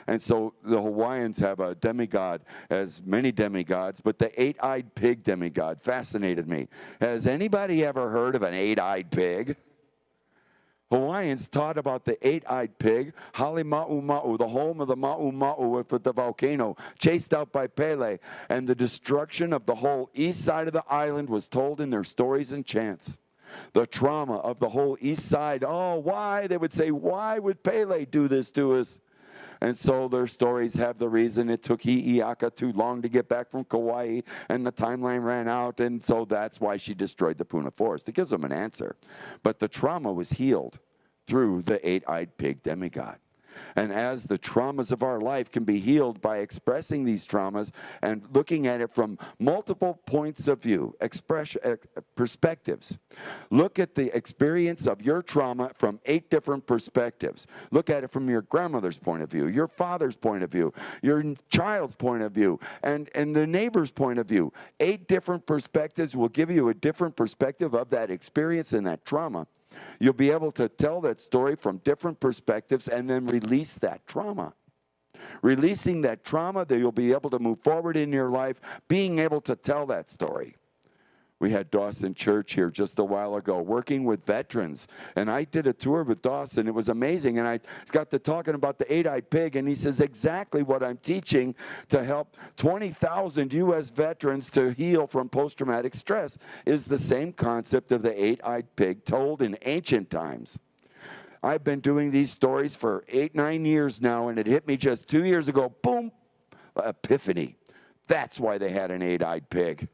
And so the Hawaiians have a demigod, as many demigods, but the 8-eyed pig demigod fascinated me. Has anybody ever heard of an 8-eyed pig? Hawaiians taught about the 8-eyed pig, Halima'uma'u, the home of the Ma'uma'u with the volcano, chased out by Pele, and the destruction of the whole east side of the island was told in their stories and chants. The trauma of the whole east side, oh, why? They would say, why would Pele do this to us? And so their stories have the reason it took Hi'iaka too long to get back from Kauai, and the timeline ran out, and so that's why she destroyed the Puna Forest. It gives them an answer. But the trauma was healed through the 8-eyed pig demigod. And as the traumas of our life can be healed by expressing these traumas and looking at it from multiple points of view, perspectives. Look at the experience of your trauma from 8 different perspectives. Look at it from your grandmother's point of view, your father's point of view, your child's point of view, and the neighbor's point of view. 8 different perspectives will give you a different perspective of that experience and that trauma. You'll be able to tell that story from different perspectives and then release that trauma. Releasing that trauma, that you'll be able to move forward in your life, being able to tell that story. We had Dawson Church here just a while ago, working with veterans. And I did a tour with Dawson. It was amazing. And I got to talking about the 8-eyed pig. And he says, exactly what I'm teaching to help 20,000 U.S. veterans to heal from post-traumatic stress is the same concept of the 8-eyed pig told in ancient times. I've been doing these stories for 8-9 years now. And it hit me just 2 years ago. Boom, epiphany. That's why they had an 8-eyed pig.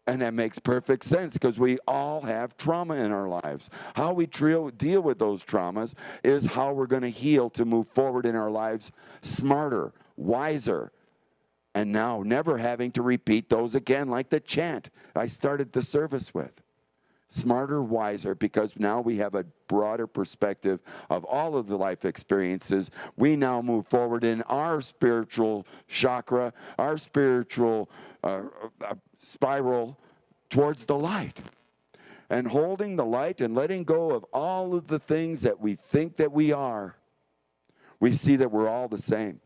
And that makes perfect sense because we all have trauma in our lives. How we deal with those traumas is how we're going to heal to move forward in our lives smarter, wiser, and now never having to repeat those again like the chant I started the service with. Smarter, wiser, because now we have a broader perspective of all of the life experiences. We now move forward in our spiritual chakra, our spiritual spiral towards the light. And holding the light and letting go of all of the things that we think that we are, we see that we're all the same.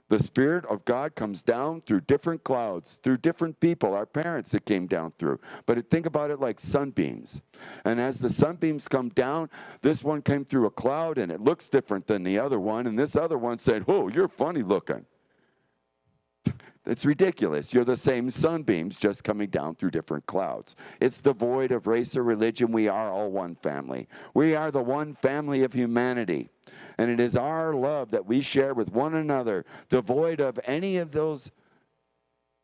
The Spirit of God comes down through different clouds, through different people, our parents it came down through. But think about it like sunbeams. And as the sunbeams come down, this one came through a cloud and it looks different than the other one. And this other one said, "Oh, you're funny looking." It's ridiculous. You're the same sunbeams just coming down through different clouds. It's devoid of race or religion. We are all one family. We are the one family of humanity. And it is our love that we share with one another, devoid of any of those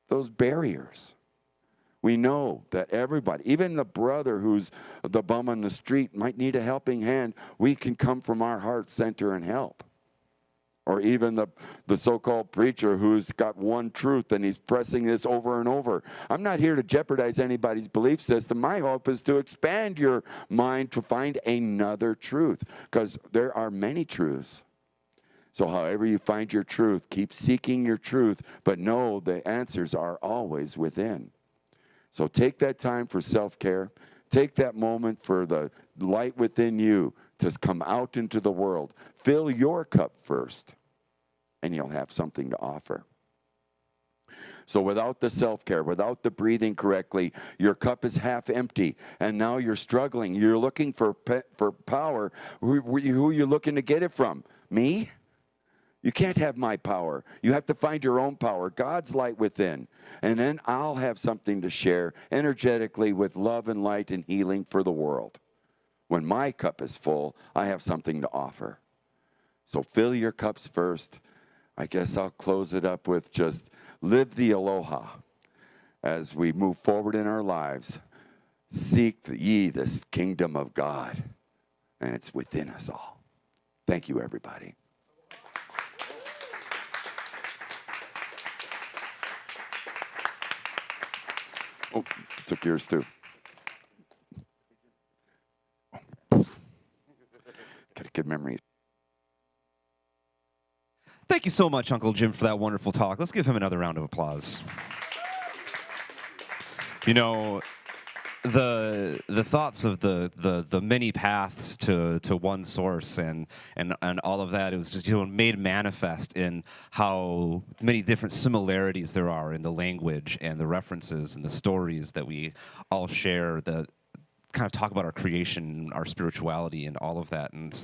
barriers. We know that everybody, even the brother who's the bum on the street, might need a helping hand. We can come from our heart center and help. Or even the so-called preacher who's got one truth and he's pressing this over and over. I'm not here to jeopardize anybody's belief system. My hope is to expand your mind to find another truth, because there are many truths. So however you find your truth, keep seeking your truth, but know the answers are always within. So take that time for self-care. Take that moment for the light within you to come out into the world. Fill your cup first, and you'll have something to offer. So without the self-care, without the breathing correctly, your cup is half empty, and now you're struggling. You're looking for power. Who are you looking to get it from? Me? You can't have my power. You have to find your own power, God's light within. And then I'll have something to share energetically with love and light and healing for the world. When my cup is full, I have something to offer. So fill your cups first. I guess I'll close it up with just live the aloha as we move forward in our lives. Seek ye this kingdom of God, and it's within us all. Thank you, everybody. Oh, took yours too. Got a good memory. Thank you so much, Uncle Jim, for that wonderful talk. Let's give him another round of applause. You know, the thoughts of the many paths to one source and all of that, it was just, you know, made manifest in how many different similarities there are in the language and the references and the stories that we all share, that kind of talk about our creation, our spirituality, and all of that. And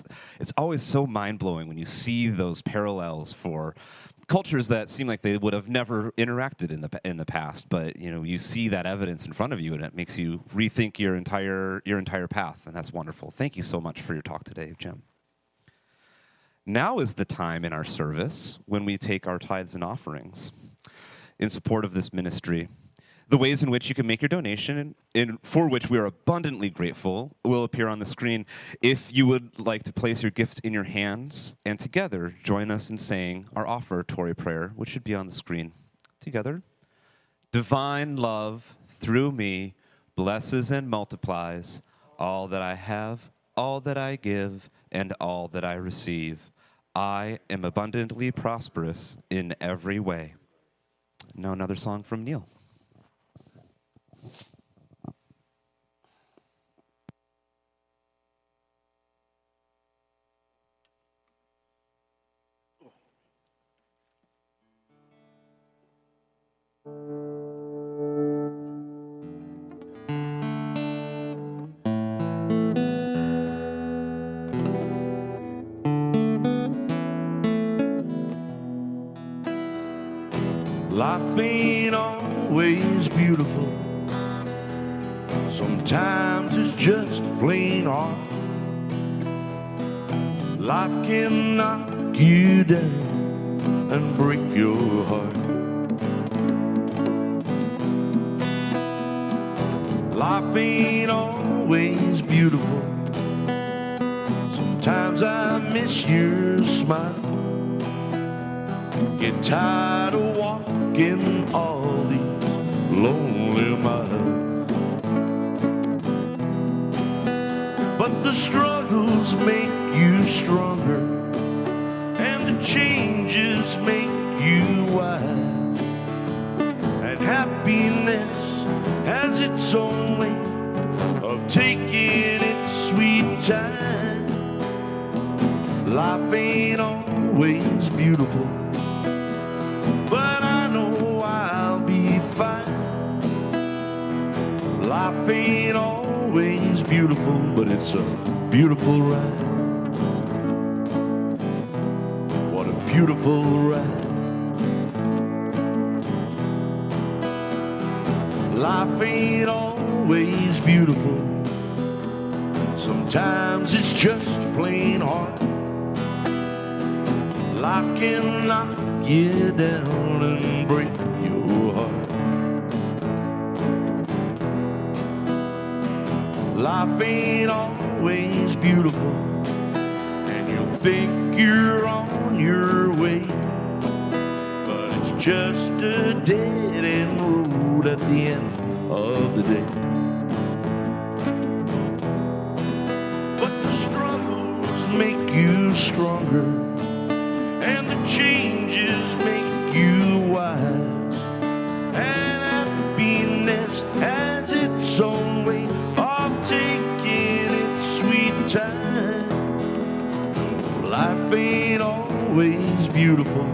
it's always so mind-blowing when you see those parallels for cultures that seem like they would have never interacted in the past, but you know, you see that evidence in front of you, and it makes you rethink your entire path, and that's wonderful. Thank you so much for your talk today, Jim. Now is the time in our service when we take our tithes and offerings in support of this ministry. The ways in which you can make your donation, for which we are abundantly grateful, will appear on the screen. If you would like to place your gift in your hands, and together join us in saying our offertory prayer, which should be on the screen. Together. Divine love, through me, blesses and multiplies all that I have, all that I give, and all that I receive. I am abundantly prosperous in every way. Now another song from Neil. Life ain't always beautiful. Sometimes it's just plain hard. Life can knock you down and break your heart. Life ain't always beautiful. Sometimes I miss your smile. Get tired of walking all these lonely miles. But the struggles make you stronger, and the changes make you wise. And happiness has its own way of taking its sweet time. Life ain't always beautiful, but I know I'll be fine. Life ain't always beautiful, but it's a beautiful ride. What a beautiful ride. Life ain't always beautiful. Sometimes it's just plain hard. Life can knock you down and break your heart. Life ain't always beautiful, and you'll think you're on your way, but it's just a dead-end road at the end of the day. But the struggles make you stronger, and the changes make you wise. And happiness has its own way of taking its sweet time. Life ain't always beautiful,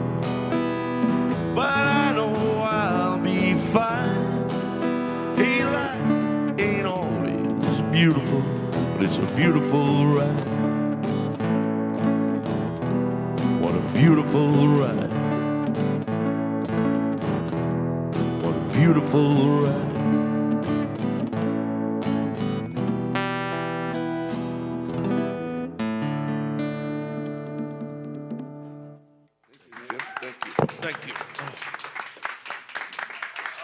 but I know I'll be fine. Hey, life ain't always beautiful, but it's a beautiful ride. What a beautiful ride. What a beautiful ride. Thank you.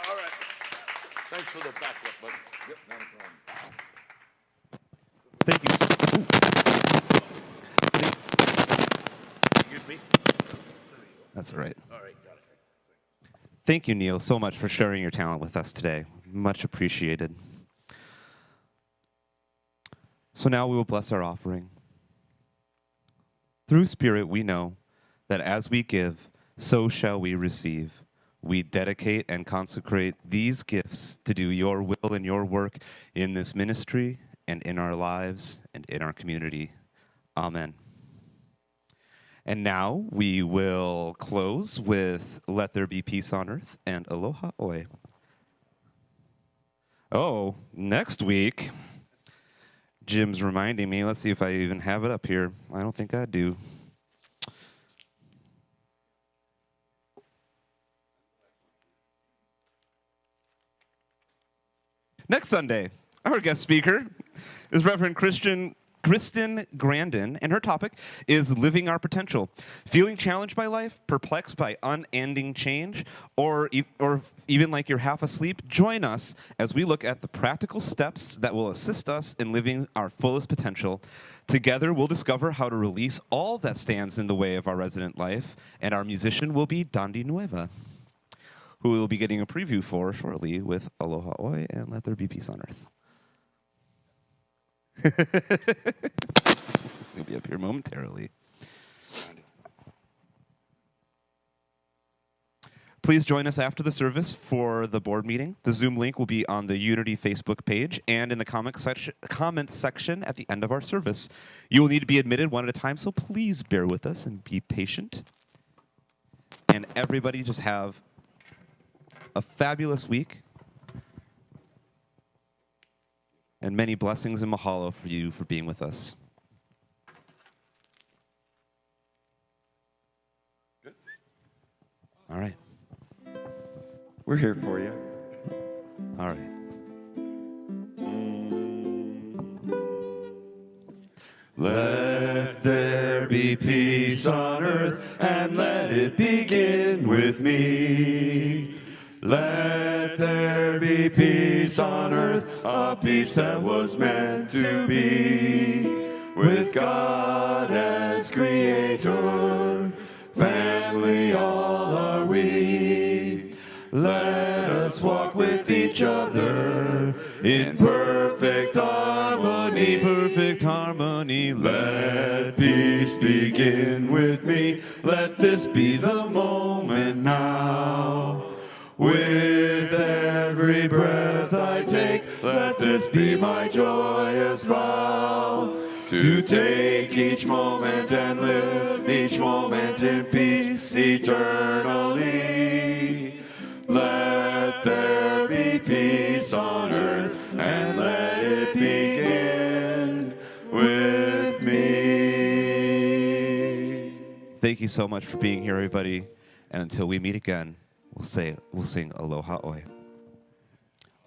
All right. Thanks for the backup, buddy. Yep, not a problem. Thank you. Excuse me. That's all right. All right, got it. Thank you, Neil, so much for sharing your talent with us today. Much appreciated. So now we will bless our offering. Through Spirit, we know that as we give, so shall we receive. We dedicate and consecrate these gifts to do your will and your work in this ministry and in our lives and in our community. Amen. And now we will close with Let There Be Peace on Earth and Aloha Oe. Oh, next week, Jim's reminding me. Let's see if I even have it up here. I don't think I do. Next Sunday, our guest speaker is Reverend Kristen Grandin, and her topic is living our potential. Feeling challenged by life, perplexed by unending change, or even like you're half asleep, join us as we look at the practical steps that will assist us in living our fullest potential. Together, we'll discover how to release all that stands in the way of our resident life, and our musician will be Dandi Nueva, who we'll be getting a preview for shortly with Aloha Oe and Let There Be Peace on Earth. He'll be up here momentarily. Please join us after the service for the board meeting. The Zoom link will be on the Unity Facebook page and in the comment section at the end of our service. You will need to be admitted one at a time, so please bear with us and be patient. And everybody just have a fabulous week. And many blessings and mahalo for you for being with us. Good. All right. We're here for you. All right. Let there be peace on earth, and let it begin with me. Let there be peace peace on earth, a peace that was meant to be. With God as creator, family all are we. Let us walk with each other in perfect harmony. Perfect harmony. Let peace begin with me. Let this be the moment now. With every breath I take, let this be my joyous vow. To take each moment and live each moment in peace eternally. Let there be peace on earth, and let it begin with me. Thank you so much for being here, everybody. And until we meet again, we'll sing Aloha Oi.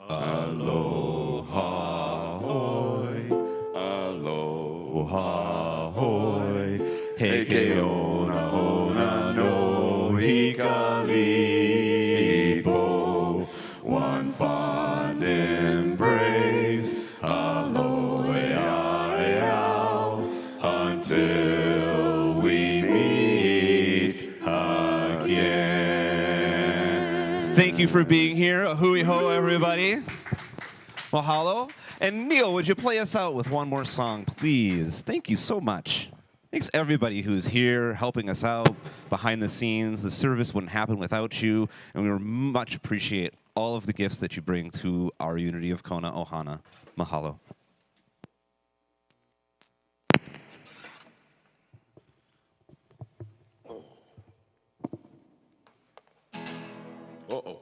Aloha hoi, aloha hoi, he ke ona ona no hikalipo. One fond embrace, aloha until we meet again. Thank you for being here. A hui ho, everybody. Mahalo. And Neil, would you play us out with one more song, please? Thank you so much. Thanks everybody who's here helping us out behind the scenes. The service wouldn't happen without you, and we much appreciate all of the gifts that you bring to our Unity of Kona Ohana. Mahalo. Uh-oh.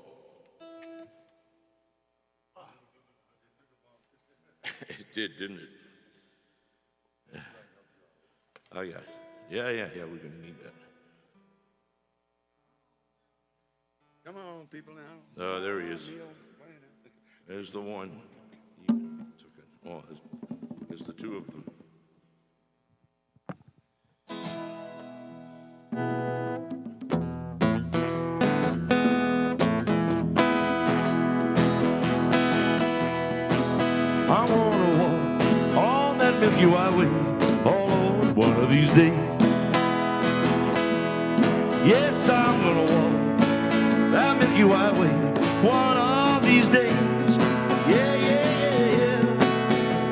It did, didn't it? I got it. Yeah, we're going to need that. Come on, people now. Oh, there he is. There's the one. He took it. Oh, there's the two of them. I wanna walk on that Milky Way, oh Lord, one of these days. Yes, I'm gonna walk that Milky Way one of these days. Yeah.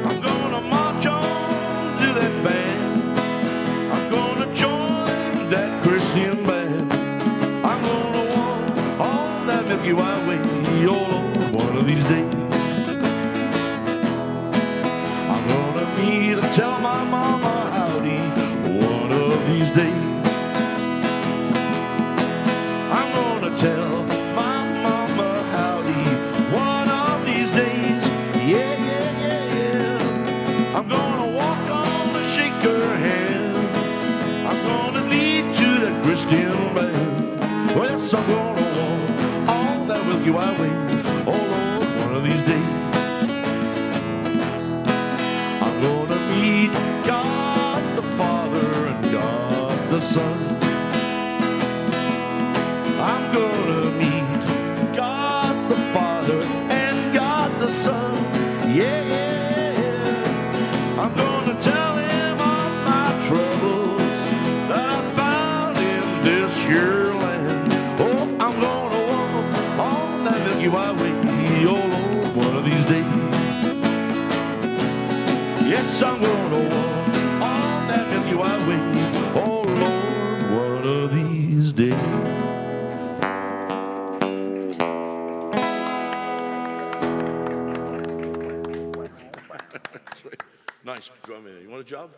I'm gonna march on to that band. I'm gonna join that Christian band. I'm gonna walk on that Milky Way, oh Lord, one of these days. Me to tell my mama howdy one of these days. I'm gonna tell my mama howdy one of these days. Yeah. I'm gonna walk on and shake her hand. I'm gonna lead to that Christian band. Well, yes, I'm gonna walk on that Milky Way, oh Lord, one of these days. Gonna meet God the Father and God the Son. I'm gonna meet God the Father and God the Son. Yeah. I'm gonna tell him all my troubles that I found in this here land. Oh, I'm gonna walk on that Milky Way, oh Lord, one of these days. Yes, I'm gonna walk on that Milky Way, oh Lord, one of these days. That's right. Nice. You want a job?